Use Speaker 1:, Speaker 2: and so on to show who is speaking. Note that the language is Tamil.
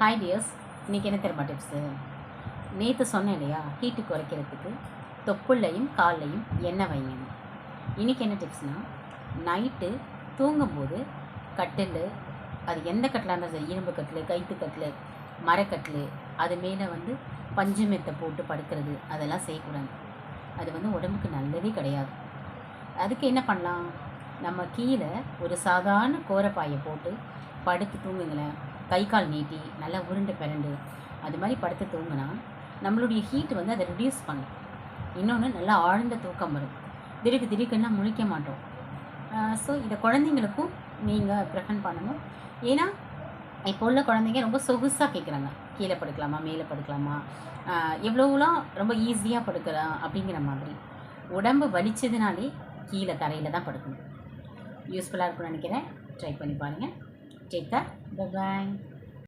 Speaker 1: ஹாய் டியர்ஸ், இன்றைக்கி என்ன தெரியுமா டிப்ஸு? நேற்று சொன்னேன் இல்லையா, ஹீட்டு குறைக்கிறதுக்கு தொப்புள்ளையும் கால்லையும் எண்ணெய் வைங்க. இன்றைக்கி என்ன டிப்ஸ்னால், நைட்டு தூங்கும்போது கட்டில், அது எந்த கட்டிலாக இருந்தாலும் சரி, இரும்பு கட்டில், கைத்து கட்டில், மரக்கட்டில், அது மேலே பஞ்சு மெத்தை போட்டு படுக்கிறது, அதெல்லாம் செய்யக்கூடாது. அது உடம்புக்கு நல்லதே கிடையாது. அதுக்கு என்ன பண்ணலாம்? நம்ம கீழே ஒரு சாதாரண கோரப்பாயை போட்டு படுத்து தூங்குங்களேன். கை கால் நீட்டி நல்லா உருண்டு பிறண்டு அது மாதிரி படுத்து தூங்கினா நம்மளுடைய ஹீட் அதை ரிடியூஸ் பண்ணும். இன்னொன்று, நல்லா ஆழ்ந்த தூக்கம் வரும். திடீர்னு முழிக்க மாட்டோம். ஸோ இதை குழந்தைங்களுக்கும் நீங்கள் ப்ரிஃபர் பண்ணணும். ஏன்னா இப்போ உள்ள குழந்தைங்க ரொம்ப சொகுசாக கேட்குறாங்க. கீழே படுக்கலாமா, மேலே படுக்கலாமா, எவ்வளோலாம் ரொம்ப ஈஸியாக படுக்கலாம் அப்படிங்கிற மாதிரி. உடம்பு வலிச்சதுனாலே கீழே தரையில் தான் படுக்கணும். யூஸ்ஃபுல்லாக இருக்கும்னு நினைக்கிறேன். ட்ரை பண்ணி பாருங்கள். Take care. பை.